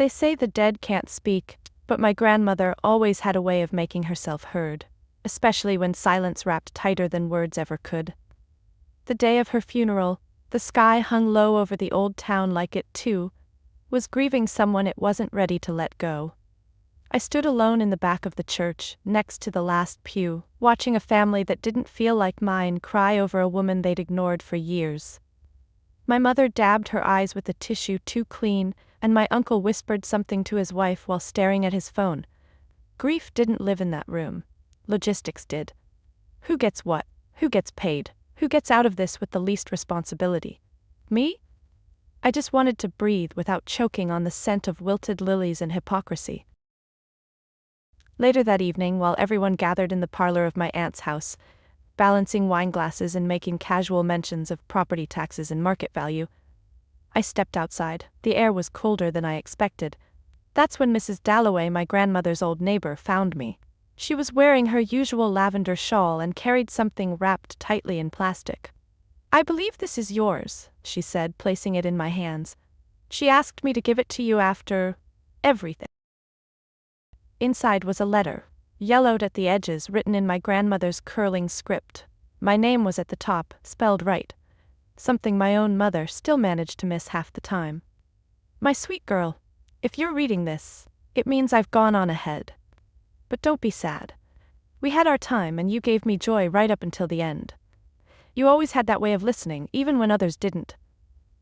They say the dead can't speak, but my grandmother always had a way of making herself heard, especially when silence wrapped tighter than words ever could. The day of her funeral, the sky hung low over the old town like it, too, was grieving someone it wasn't ready to let go. I stood alone in the back of the church, next to the last pew, watching a family that didn't feel like mine cry over a woman they'd ignored for years. My mother dabbed her eyes with a tissue too clean, and my uncle whispered something to his wife while staring at his phone. Grief didn't live in that room. Logistics did. Who gets what? Who gets paid? Who gets out of this with the least responsibility? Me? I just wanted to breathe without choking on the scent of wilted lilies and hypocrisy. Later that evening, while everyone gathered in the parlor of my aunt's house, balancing wine glasses and making casual mentions of property taxes and market value, I stepped outside. The air was colder than I expected. That's when Mrs. Dalloway, my grandmother's old neighbor, found me. She was wearing her usual lavender shawl and carried something wrapped tightly in plastic. "I believe this is yours," she said, placing it in my hands. "She asked me to give it to you after everything." Inside was a letter, yellowed at the edges, written in my grandmother's curling script. My name was at the top, spelled right, something my own mother still managed to miss half the time. "My sweet girl, if you're reading this, it means I've gone on ahead. But don't be sad. We had our time and you gave me joy right up until the end. You always had that way of listening, even when others didn't.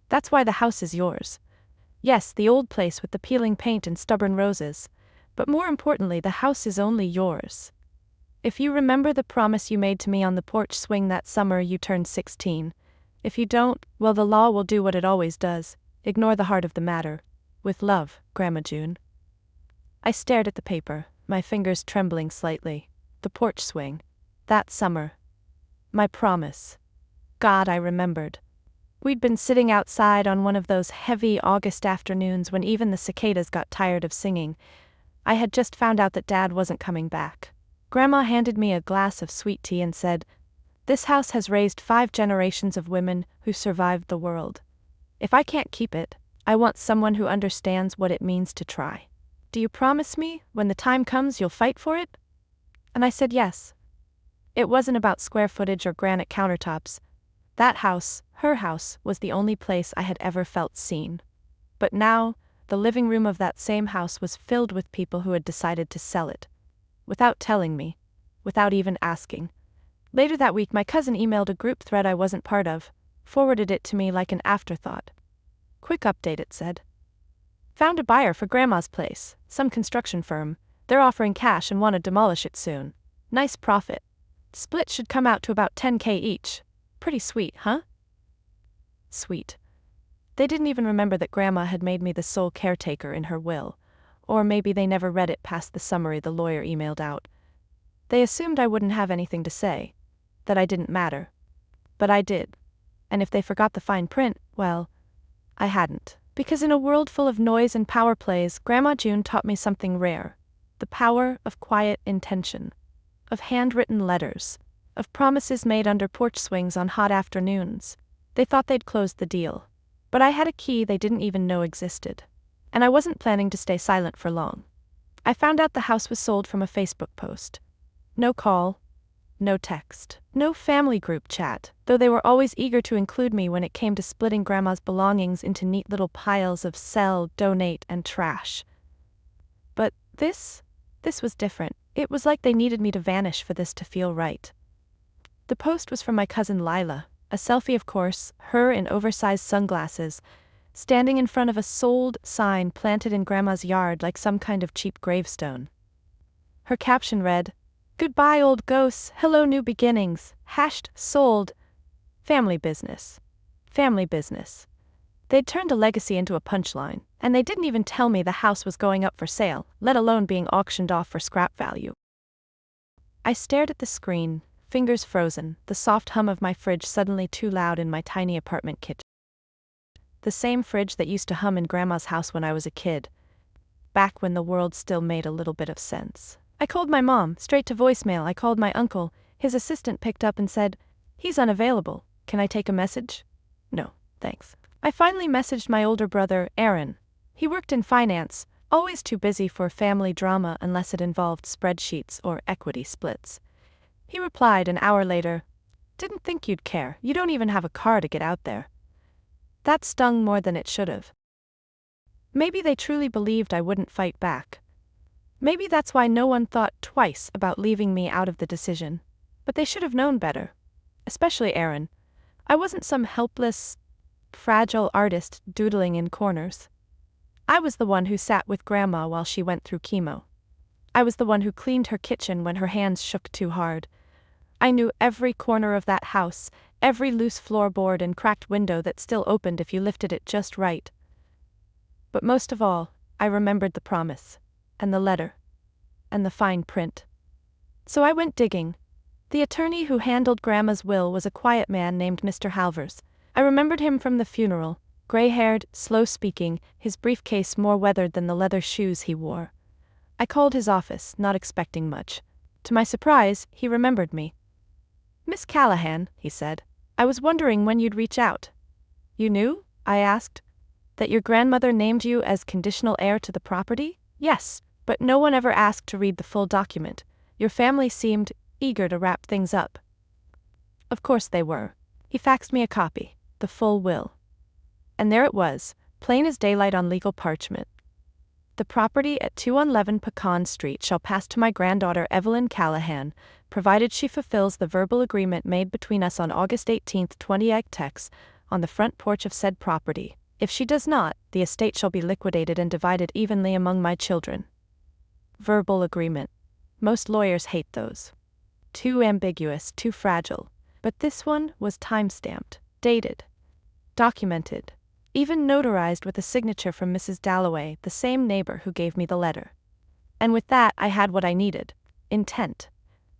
That's why the house is yours. Yes, the old place with the peeling paint and stubborn roses. But more importantly, the house is only yours. If you remember the promise you made to me on the porch swing that summer you turned 16. If you don't, well, the law will do what it always does. Ignore the heart of the matter. With love, Grandma June." I stared at the paper, my fingers trembling slightly. The porch swing. That summer. My promise. God, I remembered. We'd been sitting outside on one of those heavy August afternoons when even the cicadas got tired of singing. I had just found out that Dad wasn't coming back. Grandma handed me a glass of sweet tea and said, "This house has raised 5 generations of women who survived the world. If I can't keep it, I want someone who understands what it means to try. Do you promise me, when the time comes, you'll fight for it?" And I said yes. It wasn't about square footage or granite countertops. That house, her house, was the only place I had ever felt seen. But now, the living room of that same house was filled with people who had decided to sell it. Without telling me. Without even asking. Later that week, my cousin emailed a group thread I wasn't part of, forwarded it to me like an afterthought. "Quick update," it said. "Found a buyer for Grandma's place, some construction firm. They're offering cash and want to demolish it soon. Nice profit. Split should come out to about 10K each. Pretty sweet, huh?" Sweet. They didn't even remember that Grandma had made me the sole caretaker in her will, or maybe they never read it past the summary the lawyer emailed out. They assumed I wouldn't have anything to say, that I didn't matter. But I did. And if they forgot the fine print, well, I hadn't. Because in a world full of noise and power plays, Grandma June taught me something rare. The power of quiet intention. Of handwritten letters. Of promises made under porch swings on hot afternoons. They thought they'd closed the deal. But I had a key they didn't even know existed. And I wasn't planning to stay silent for long. I found out the house was sold from a Facebook post. No call. No text. No family group chat, though they were always eager to include me when it came to splitting Grandma's belongings into neat little piles of sell, donate, and trash. But this was different. It was like they needed me to vanish for this to feel right. The post was from my cousin Lila, a selfie of course, her in oversized sunglasses, standing in front of a sold sign planted in Grandma's yard like some kind of cheap gravestone. Her caption read, "Goodbye old ghosts, hello new beginnings, #sold. Family business. Family business." They'd turned a legacy into a punchline, and they didn't even tell me the house was going up for sale, let alone being auctioned off for scrap value. I stared at the screen, fingers frozen, the soft hum of my fridge suddenly too loud in my tiny apartment kitchen. The same fridge that used to hum in Grandma's house when I was a kid. Back when the world still made a little bit of sense. I called my mom, straight to voicemail. I called my uncle. His assistant picked up and said, "He's unavailable. Can I take a message?" "No, thanks." I finally messaged my older brother, Aaron. He worked in finance, always too busy for family drama unless it involved spreadsheets or equity splits. He replied an hour later, "Didn't think you'd care, you don't even have a car to get out there." That stung more than it should have. Maybe they truly believed I wouldn't fight back. Maybe that's why no one thought twice about leaving me out of the decision. But they should have known better. Especially Aaron. I wasn't some helpless, fragile artist doodling in corners. I was the one who sat with Grandma while she went through chemo. I was the one who cleaned her kitchen when her hands shook too hard. I knew every corner of that house, every loose floorboard and cracked window that still opened if you lifted it just right. But most of all, I remembered the promise, and the letter, and the fine print. So I went digging. The attorney who handled Grandma's will was a quiet man named Mr. Halvers. I remembered him from the funeral, gray-haired, slow-speaking, his briefcase more weathered than the leather shoes he wore. I called his office, not expecting much. To my surprise, he remembered me. "Miss Callahan," he said, "I was wondering when you'd reach out." "You knew?" I asked. "That your grandmother named you as conditional heir to the property?" "Yes, but no one ever asked to read the full document. Your family seemed eager to wrap things up." Of course they were. He faxed me a copy, the full will. And there it was, plain as daylight on legal parchment. "The property at 211 Pecan Street shall pass to my granddaughter Evelyn Callahan, provided she fulfills the verbal agreement made between us on August 18, 2010, on the front porch of said property. If she does not, the estate shall be liquidated and divided evenly among my children." Verbal agreement. Most lawyers hate those. Too ambiguous, too fragile. But this one was time-stamped, dated, documented, even notarized with a signature from Mrs. Dalloway, the same neighbor who gave me the letter. And with that I had what I needed: intent.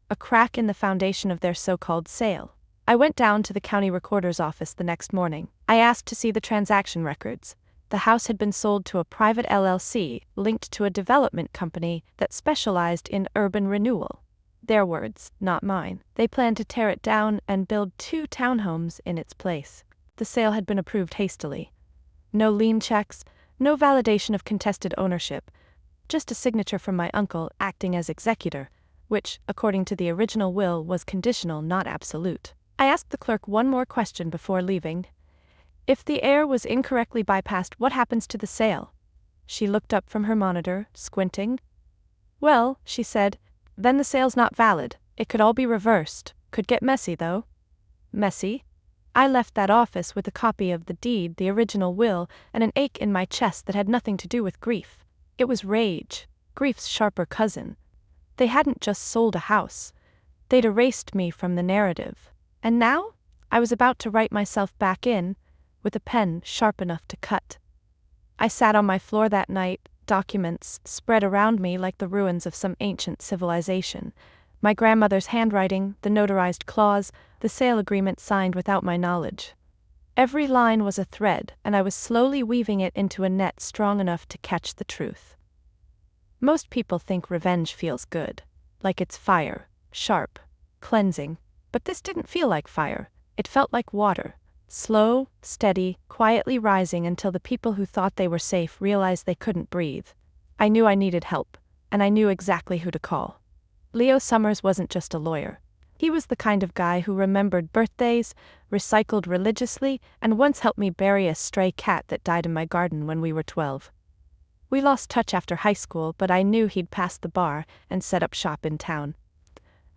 A crack in the foundation of their so-called sale. I went down to the county recorder's office the next morning. I asked to see the transaction records. The house had been sold to a private LLC linked to a development company that specialized in urban renewal. Their words, not mine. They planned to tear it down and build 2 townhomes in its place. The sale had been approved hastily. No lien checks, no validation of contested ownership, just a signature from my uncle acting as executor, which, according to the original will, was conditional, not absolute. I asked the clerk one more question before leaving. If the heir was incorrectly bypassed, what happens to the sale? She looked up from her monitor, squinting. "Well," she said, "then the sale's not valid. It could all be reversed. Could get messy, though." Messy? I left that office with a copy of the deed, the original will, and an ache in my chest that had nothing to do with grief. It was rage, grief's sharper cousin. They hadn't just sold a house. They'd erased me from the narrative. And now, I was about to write myself back in, with a pen sharp enough to cut. I sat on my floor that night, documents spread around me like the ruins of some ancient civilization. My grandmother's handwriting, the notarized clause, the sale agreement signed without my knowledge. Every line was a thread, and I was slowly weaving it into a net strong enough to catch the truth. Most people think revenge feels good, like it's fire, sharp, cleansing. But this didn't feel like fire. It felt like water. Slow, steady, quietly rising until the people who thought they were safe realized they couldn't breathe. I knew I needed help, and I knew exactly who to call. Leo Summers wasn't just a lawyer. He was the kind of guy who remembered birthdays, recycled religiously, and once helped me bury a stray cat that died in my garden when we were 12. We lost touch after high school, but I knew he'd passed the bar and set up shop in town.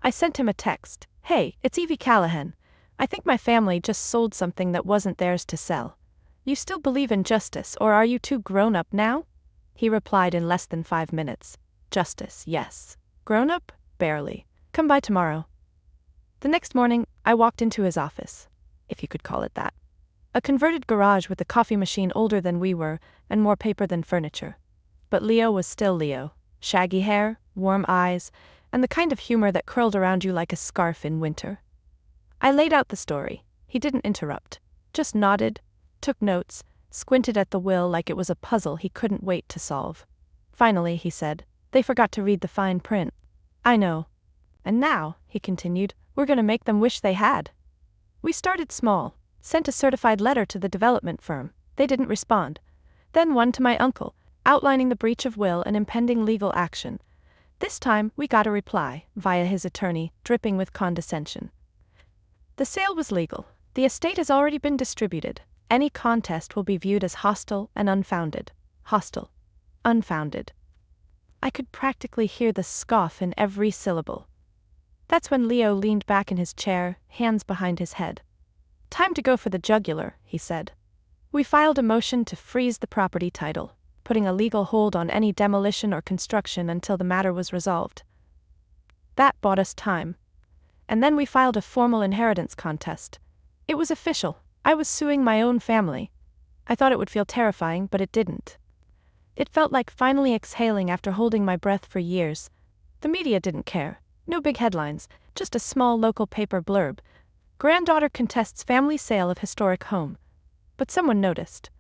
I sent him a text. "Hey, it's Evie Callahan. I think my family just sold something that wasn't theirs to sell. You still believe in justice, or are you too grown up now?" He replied in less than 5 minutes. "Justice, yes. Grown up? Barely. Come by tomorrow." The next morning, I walked into his office, if you could call it that. A converted garage with a coffee machine older than we were, and more paper than furniture. But Leo was still Leo. Shaggy hair, warm eyes, and the kind of humor that curled around you like a scarf in winter. I laid out the story. He didn't interrupt. Just nodded, took notes, squinted at the will like it was a puzzle he couldn't wait to solve. Finally, he said, "They forgot to read the fine print." "I know. And now," he continued, "we're going to make them wish they had." We started small, sent a certified letter to the development firm. They didn't respond. Then one to my uncle, outlining the breach of will and impending legal action. This time, we got a reply, via his attorney, dripping with condescension. The sale was legal. The estate has already been distributed. Any contest will be viewed as hostile and unfounded. Hostile. Unfounded. I could practically hear the scoff in every syllable. That's when Leo leaned back in his chair, hands behind his head. Time to go for the jugular, he said. We filed a motion to freeze the property title, putting a legal hold on any demolition or construction until the matter was resolved. That bought us time. And then we filed a formal inheritance contest. It was official. I was suing my own family. I thought it would feel terrifying, but it didn't. It felt like finally exhaling after holding my breath for years. The media didn't care. No big headlines, just a small local paper blurb. Granddaughter contests family sale of historic home. But someone noticed.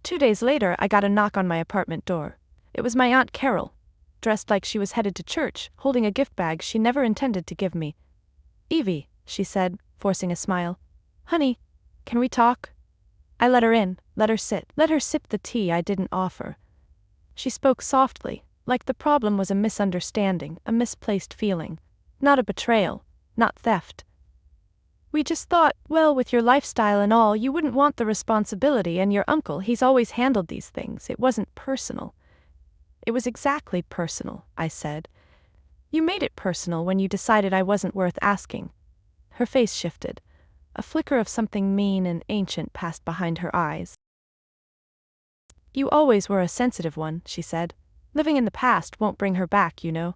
2 days later, I got a knock on my apartment door. It was my Aunt Carol, dressed like she was headed to church, holding a gift bag she never intended to give me. "Evie," she said, forcing a smile. "Honey, can we talk?" I let her in, let her sit, let her sip the tea I didn't offer. She spoke softly, like the problem was a misunderstanding, a misplaced feeling. Not a betrayal, not theft. "We just thought, well, with your lifestyle and all, you wouldn't want the responsibility, and your uncle, he's always handled these things. It wasn't personal." "It was exactly personal," I said. "You made it personal when you decided I wasn't worth asking." Her face shifted. A flicker of something mean and ancient passed behind her eyes. "You always were a sensitive one," she said. "Living in the past won't bring her back, you know."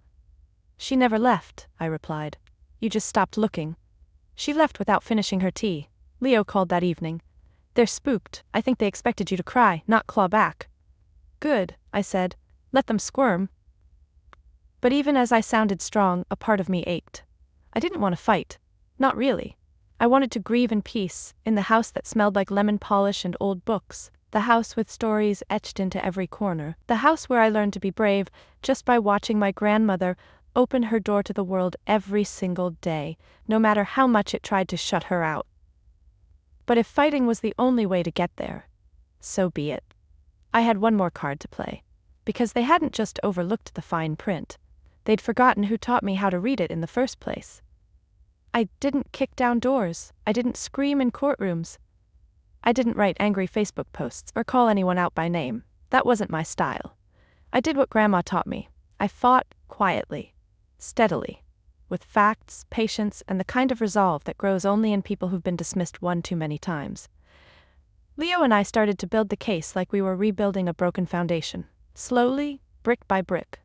"She never left," I replied. "You just stopped looking." "She left without finishing her tea," Leo called that evening. "They're spooked. I think they expected you to cry, not claw back." "Good," I said. "Let them squirm." But even as I sounded strong, a part of me ached. I didn't want to fight. Not really. I wanted to grieve in peace, in the house that smelled like lemon polish and old books, the house with stories etched into every corner, the house where I learned to be brave just by watching my grandmother open her door to the world every single day, no matter how much it tried to shut her out. But if fighting was the only way to get there, so be it. I had one more card to play, because they hadn't just overlooked the fine print. They'd forgotten who taught me how to read it in the first place. I didn't kick down doors. I didn't scream in courtrooms. I didn't write angry Facebook posts or call anyone out by name. That wasn't my style. I did what Grandma taught me. I fought quietly, steadily, with facts, patience, and the kind of resolve that grows only in people who've been dismissed one too many times. Leo and I started to build the case like we were rebuilding a broken foundation, slowly, brick by brick.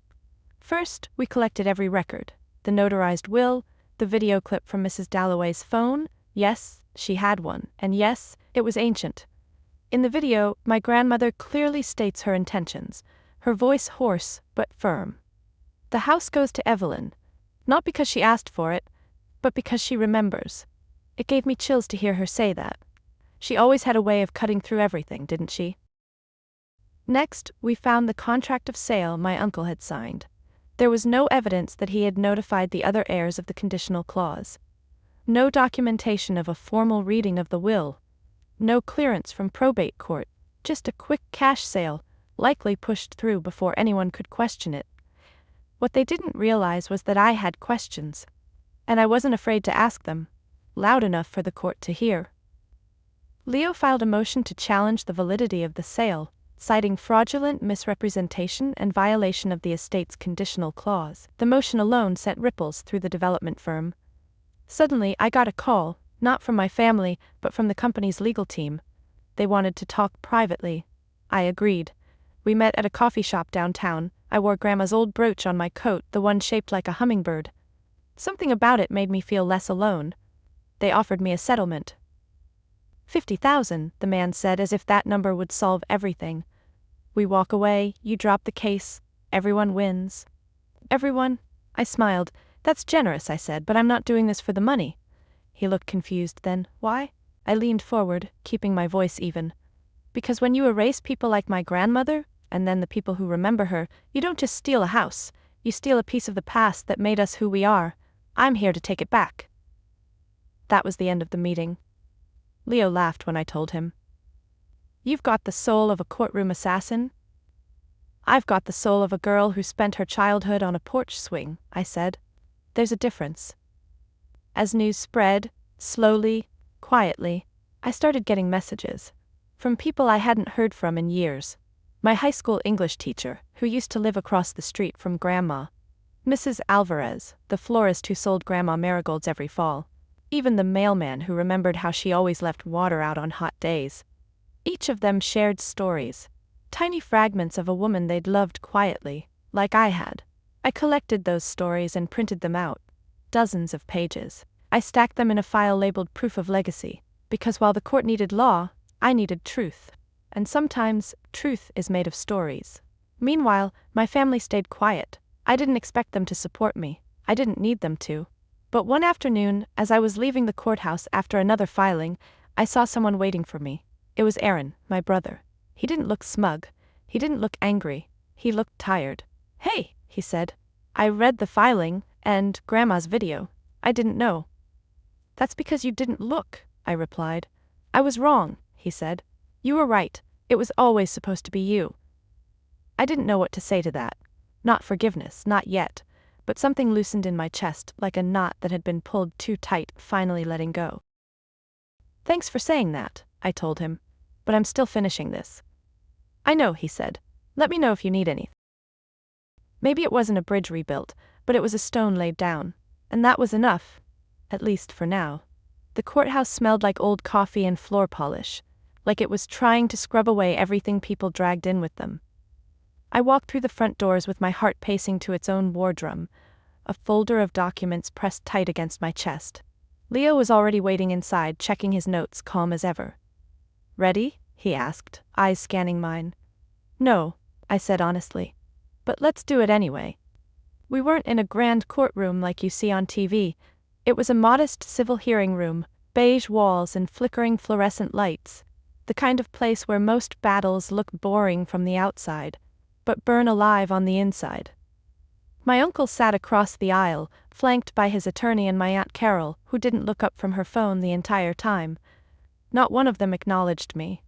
First, we collected every record, the notarized will, the video clip from Mrs. Dalloway's phone. Yes, she had one, and yes, it was ancient. In the video, my grandmother clearly states her intentions, her voice hoarse but firm. "The house goes to Evelyn, not because she asked for it, but because she remembers." It gave me chills to hear her say that. She always had a way of cutting through everything, didn't she? Next, we found the contract of sale my uncle had signed. There was no evidence that he had notified the other heirs of the conditional clause. No documentation of a formal reading of the will. No clearance from probate court, just a quick cash sale, likely pushed through before anyone could question it. What they didn't realize was that I had questions, and I wasn't afraid to ask them, loud enough for the court to hear. Leo filed a motion to challenge the validity of the sale, citing fraudulent misrepresentation and violation of the estate's conditional clause. The motion alone sent ripples through the development firm. Suddenly, I got a call, not from my family, but from the company's legal team. They wanted to talk privately. I agreed. We met at a coffee shop downtown. I wore Grandma's old brooch on my coat, the one shaped like a hummingbird. Something about it made me feel less alone. They offered me a settlement. 50,000, the man said, as if that number would solve everything. We walk away, you drop the case, everyone wins. Everyone? I smiled. That's generous, I said, but I'm not doing this for the money. He looked confused. Then, why? I leaned forward, keeping my voice even. Because when you erase people like my grandmother, and then the people who remember her, you don't just steal a house, you steal a piece of the past that made us who we are. I'm here to take it back. That was the end of the meeting. Leo laughed when I told him. You've got the soul of a courtroom assassin. I've got the soul of a girl who spent her childhood on a porch swing, I said. There's a difference. As news spread, slowly, quietly, I started getting messages. From people I hadn't heard from in years. My high school English teacher, who used to live across the street from Grandma. Mrs. Alvarez, the florist who sold Grandma marigolds every fall. Even the mailman who remembered how she always left water out on hot days. Each of them shared stories. Tiny fragments of a woman they'd loved quietly, like I had. I collected those stories and printed them out. Dozens of pages. I stacked them in a file labeled Proof of Legacy, because while the court needed law, I needed truth. And sometimes, truth is made of stories. Meanwhile, my family stayed quiet. I didn't expect them to support me. I didn't need them to. But one afternoon, as I was leaving the courthouse after another filing, I saw someone waiting for me. It was Aaron, my brother. He didn't look smug. He didn't look angry. He looked tired. "Hey," he said. "I read the filing, and Grandma's video. I didn't know." "That's because you didn't look," I replied. "I was wrong," he said. "You were right. It was always supposed to be you." I didn't know what to say to that. Not forgiveness, not yet, but something loosened in my chest like a knot that had been pulled too tight, finally letting go. "Thanks for saying that," I told him, "but I'm still finishing this." "I know," he said. "Let me know if you need any." Maybe it wasn't a bridge rebuilt, but it was a stone laid down, and that was enough, at least for now. The courthouse smelled like old coffee and floor polish, like it was trying to scrub away everything people dragged in with them. I walked through the front doors with my heart pacing to its own war drum, a folder of documents pressed tight against my chest. Leo was already waiting inside, checking his notes, calm as ever. "Ready?" he asked, eyes scanning mine. "No," I said honestly. "But let's do it anyway." We weren't in a grand courtroom like you see on TV. It was a modest civil hearing room, beige walls and flickering fluorescent lights, the kind of place where most battles look boring from the outside, but burn alive on the inside. My uncle sat across the aisle, flanked by his attorney and my Aunt Carol, who didn't look up from her phone the entire time. Not one of them acknowledged me.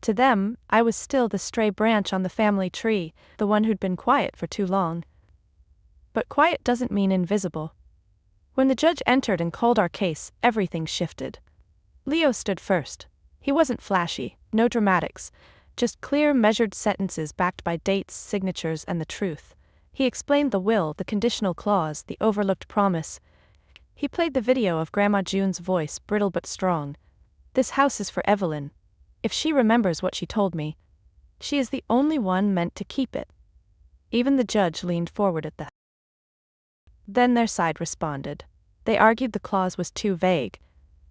To them, I was still the stray branch on the family tree, the one who'd been quiet for too long. But quiet doesn't mean invisible. When the judge entered and called our case, everything shifted. Leo stood first. He wasn't flashy, no dramatics, just clear, measured sentences backed by dates, signatures, and the truth. He explained the will, the conditional clause, the overlooked promise. He played the video of Grandma June's voice, brittle but strong. "This house is for Evelyn. If she remembers what she told me, she is the only one meant to keep it." Even the judge leaned forward at that. Then their side responded. They argued the clause was too vague,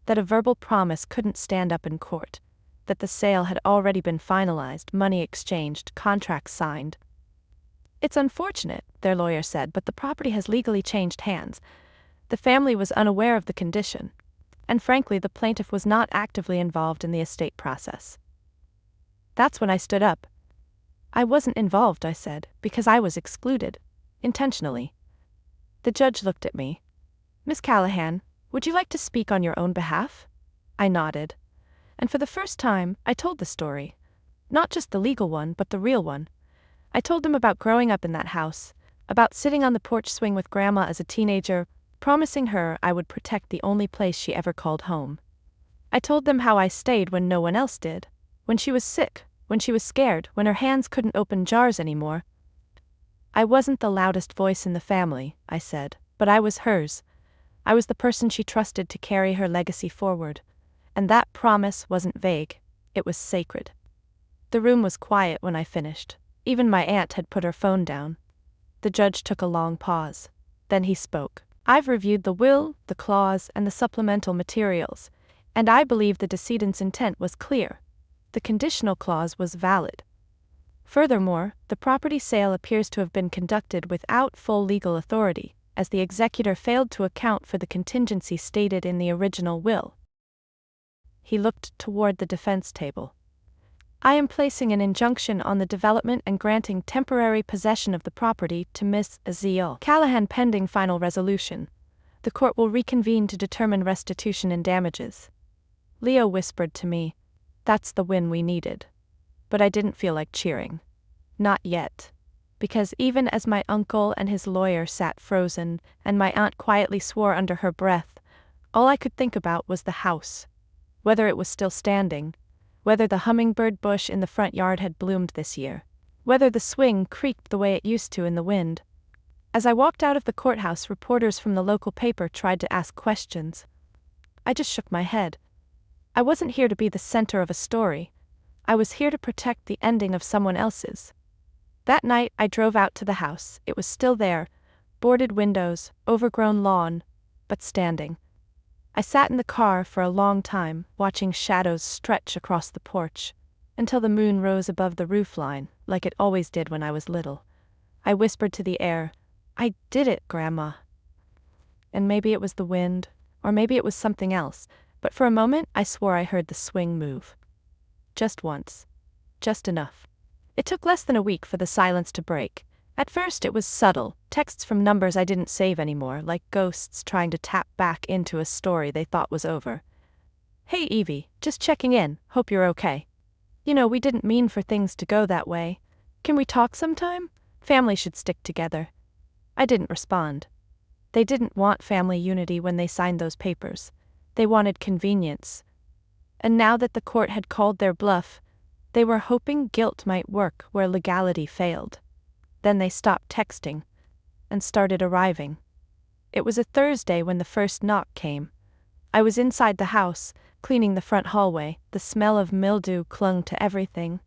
that a verbal promise couldn't stand up in court, that the sale had already been finalized, money exchanged, contracts signed. "It's unfortunate," their lawyer said, "but the property has legally changed hands. The family was unaware of the condition, and frankly the plaintiff was not actively involved in the estate process." That's when I stood up. "I wasn't involved," I said, "because I was excluded. Intentionally." The judge looked at me. "Miss Callahan, would you like to speak on your own behalf?" I nodded. And for the first time, I told the story. Not just the legal one, but the real one. I told them about growing up in that house, about sitting on the porch swing with Grandma as a teenager, promising her I would protect the only place she ever called home. I told them how I stayed when no one else did, when she was sick, when she was scared, when her hands couldn't open jars anymore. I wasn't the loudest voice in the family, I said, but I was hers. I was the person she trusted to carry her legacy forward. And that promise wasn't vague, it was sacred. The room was quiet when I finished. Even my aunt had put her phone down. The judge took a long pause. Then he spoke. "I've reviewed the will, the clause, and the supplemental materials, and I believe the decedent's intent was clear. The conditional clause was valid. Furthermore, the property sale appears to have been conducted without full legal authority, as the executor failed to account for the contingency stated in the original will." He looked toward the defense table. "I am placing an injunction on the development and granting temporary possession of the property to Miss Azil Callahan pending final resolution. The court will reconvene to determine restitution and damages." Leo whispered to me, "That's the win we needed." but I didn't feel like cheering. Not yet. Because even as my uncle and his lawyer sat frozen, and my aunt quietly swore under her breath, all I could think about was the house. Whether it was still standing, whether the hummingbird bush in the front yard had bloomed this year, whether the swing creaked the way it used to in the wind. As I walked out of the courthouse, reporters from the local paper tried to ask questions. I just shook my head. I wasn't here to be the center of a story. I was here to protect the ending of someone else's. That night, I drove out to the house. It was still there, boarded windows, overgrown lawn, but standing. I sat in the car for a long time, watching shadows stretch across the porch, until the moon rose above the roofline, like it always did when I was little. I whispered to the air, "I did it, Grandma." And maybe it was the wind, or maybe it was something else, but for a moment I swore I heard the swing move. Just once. Just enough. It took less than a week for the silence to break. At first it was subtle, texts from numbers I didn't save anymore, like ghosts trying to tap back into a story they thought was over. "Hey Evie, just checking in, hope you're okay. You know, we didn't mean for things to go that way. Can we talk sometime? Family should stick together." I didn't respond. They didn't want family unity when they signed those papers. They wanted convenience. And now that the court had called their bluff, they were hoping guilt might work where legality failed. Then they stopped texting and started arriving. It was a Thursday when the first knock came. I was inside the house, cleaning the front hallway. The smell of mildew clung to everything.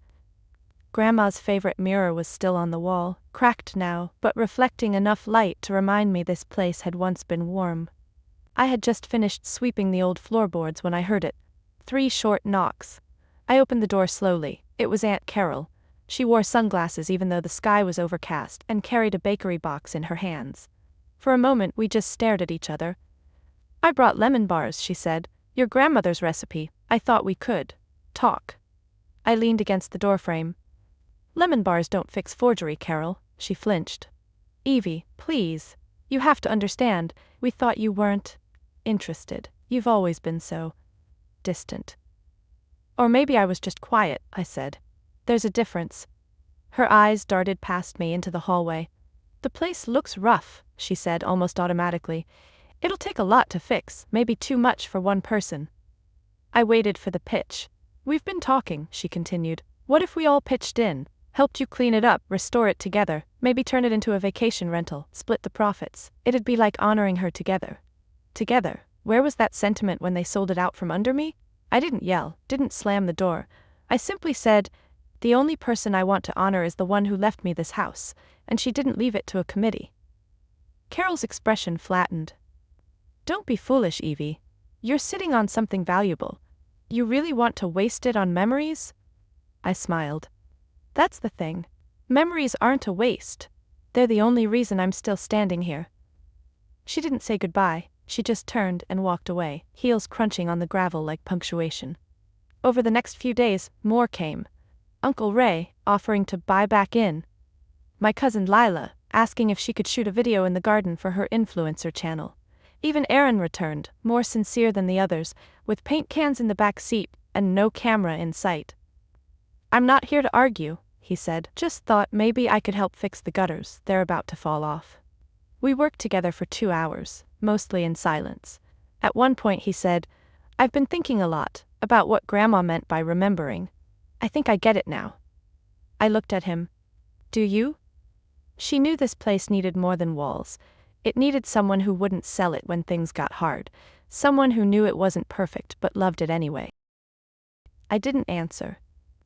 Grandma's favorite mirror was still on the wall, cracked now, but reflecting enough light to remind me this place had once been warm. I had just finished sweeping the old floorboards when I heard it. 3 short knocks. I opened the door slowly. It was Aunt Carol. She wore sunglasses even though the sky was overcast and carried a bakery box in her hands. For a moment we just stared at each other. "I brought lemon bars," she said. "Your grandmother's recipe. I thought we could talk." I leaned against the doorframe. "Lemon bars don't fix forgery, Carol." She flinched. "Evie, please. You have to understand. We thought you weren't interested. You've always been so distant." "Or maybe I was just quiet," I said. "There's a difference." Her eyes darted past me into the hallway. "The place looks rough," she said almost automatically. "It'll take a lot to fix, maybe too much for one person." I waited for the pitch. "We've been talking," she continued. "What if we all pitched in, helped you clean it up, restore it together, maybe turn it into a vacation rental, split the profits? It'd be like honoring her together." Together? Where was that sentiment when they sold it out from under me? I didn't yell, didn't slam the door. I simply said, "The only person I want to honor is the one who left me this house," and she didn't leave it to a committee. Carol's expression flattened. "Don't be foolish, Evie. You're sitting on something valuable. You really want to waste it on memories?" I smiled. "That's the thing. Memories aren't a waste. They're the only reason I'm still standing here." She didn't say goodbye. She just turned and walked away, heels crunching on the gravel like punctuation. Over the next few days, more came. Uncle Ray, offering to buy back in. My cousin Lila, asking if she could shoot a video in the garden for her influencer channel. Even Aaron returned, more sincere than the others, with paint cans in the back seat and no camera in sight. "I'm not here to argue," he said. "Just thought maybe I could help fix the gutters, they're about to fall off." We worked together for 2 hours, mostly in silence. At one point he said, "I've been thinking a lot about what Grandma meant by remembering. I think I get it now." I looked at him. "Do you?" She knew this place needed more than walls. It needed someone who wouldn't sell it when things got hard, someone who knew it wasn't perfect but loved it anyway. I didn't answer.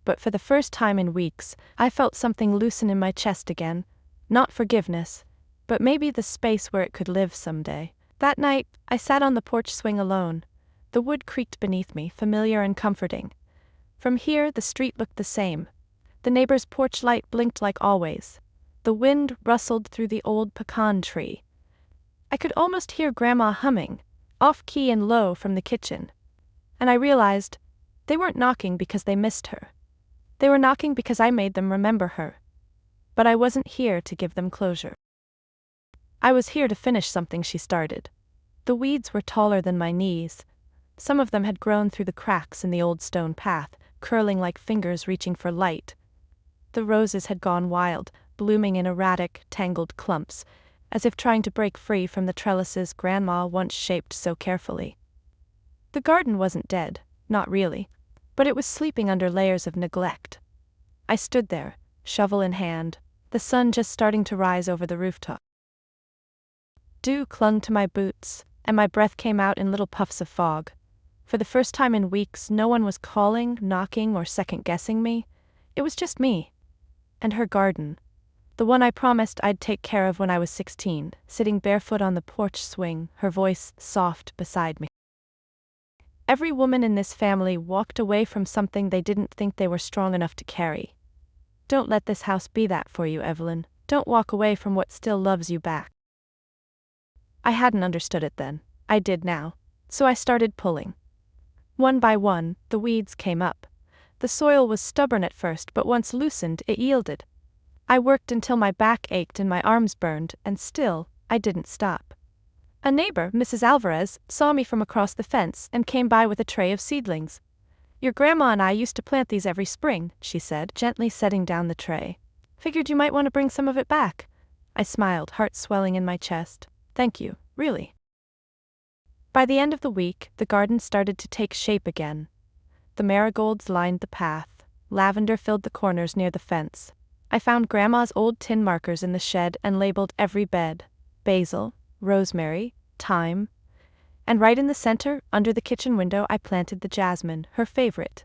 But for the first time in weeks, I felt something loosen in my chest again. Not forgiveness, but maybe the space where it could live someday. That night, I sat on the porch swing alone. The wood creaked beneath me, familiar and comforting. From here, the street looked the same. The neighbor's porch light blinked like always. The wind rustled through the old pecan tree. I could almost hear Grandma humming, off-key and low from the kitchen. And I realized, they weren't knocking because they missed her. They were knocking because I made them remember her. But I wasn't here to give them closure. I was here to finish something she started. The weeds were taller than my knees. Some of them had grown through the cracks in the old stone path, curling like fingers reaching for light. The roses had gone wild, blooming in erratic, tangled clumps, as if trying to break free from the trellises Grandma once shaped so carefully. The garden wasn't dead, not really, but it was sleeping under layers of neglect. I stood there, shovel in hand, the sun just starting to rise over the rooftop. Dew clung to my boots, and my breath came out in little puffs of fog. For the first time in weeks, no one was calling, knocking, or second-guessing me. It was just me. And her garden. The one I promised I'd take care of when I was 16, sitting barefoot on the porch swing, her voice soft beside me. Every woman in this family walked away from something they didn't think they were strong enough to carry. Don't let this house be that for you, Evelyn. Don't walk away from what still loves you back. I hadn't understood it then. I did now. So I started pulling. One by one, the weeds came up. The soil was stubborn at first, but once loosened, it yielded. I worked until my back ached and my arms burned, and still, I didn't stop. A neighbor, Mrs. Alvarez, saw me from across the fence and came by with a tray of seedlings. "Your grandma and I used to plant these every spring," she said, gently setting down the tray. "Figured you might want to bring some of it back." I smiled, heart swelling in my chest. "Thank you, really." By the end of the week, the garden started to take shape again. The marigolds lined the path, lavender filled the corners near the fence. I found Grandma's old tin markers in the shed and labeled every bed: basil, rosemary, thyme. And right in the center, under the kitchen window, I planted the jasmine, her favorite.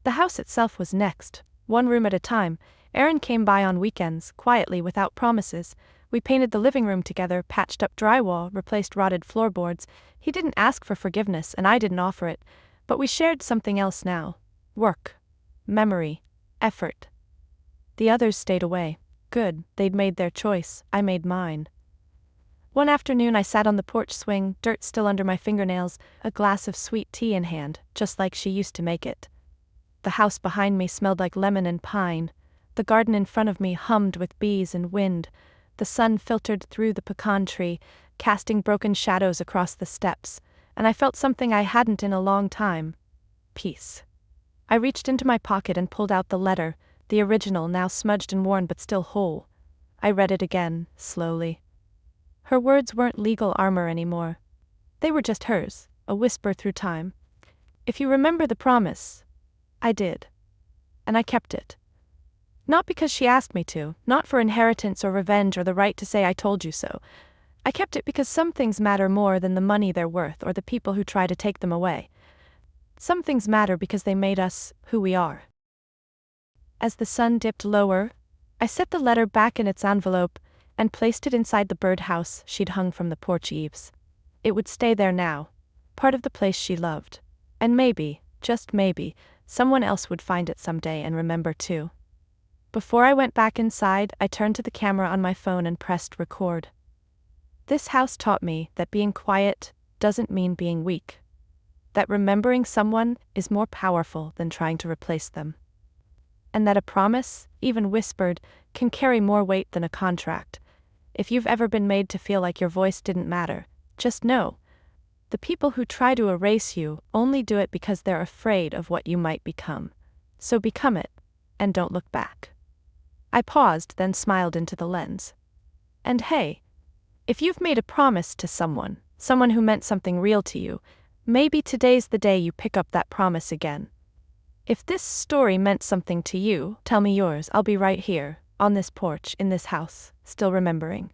The house itself was next, one room at a time. Aaron came by on weekends, quietly, without promises. We painted the living room together, patched up drywall, replaced rotted floorboards. He didn't ask for forgiveness, and I didn't offer it. But we shared something else now. Work. Memory. Effort. The others stayed away. Good, they'd made their choice, I made mine. One afternoon I sat on the porch swing, dirt still under my fingernails, a glass of sweet tea in hand, just like she used to make it. The house behind me smelled like lemon and pine. The garden in front of me hummed with bees and wind. The sun filtered through the pecan tree, casting broken shadows across the steps, and I felt something I hadn't in a long time. Peace. I reached into my pocket and pulled out the letter, the original, now smudged and worn but still whole. I read it again, slowly. Her words weren't legal armor anymore. They were just hers, a whisper through time. "If you remember the promise." I did. And I kept it. Not because she asked me to, not for inheritance or revenge or the right to say I told you so. I kept it because some things matter more than the money they're worth or the people who try to take them away. Some things matter because they made us who we are. As the sun dipped lower, I set the letter back in its envelope and placed it inside the birdhouse she'd hung from the porch eaves. It would stay there now, part of the place she loved. And maybe, just maybe, someone else would find it someday and remember too. Before I went back inside, I turned to the camera on my phone and pressed record. This house taught me that being quiet doesn't mean being weak. That remembering someone is more powerful than trying to replace them. And that a promise, even whispered, can carry more weight than a contract. If you've ever been made to feel like your voice didn't matter, just know, the people who try to erase you only do it because they're afraid of what you might become. So become it, and don't look back. I paused, then smiled into the lens. And hey, if you've made a promise to someone who meant something real to you, maybe today's the day you pick up that promise again. If this story meant something to you, tell me yours. I'll be right here, on this porch, in this house, still remembering.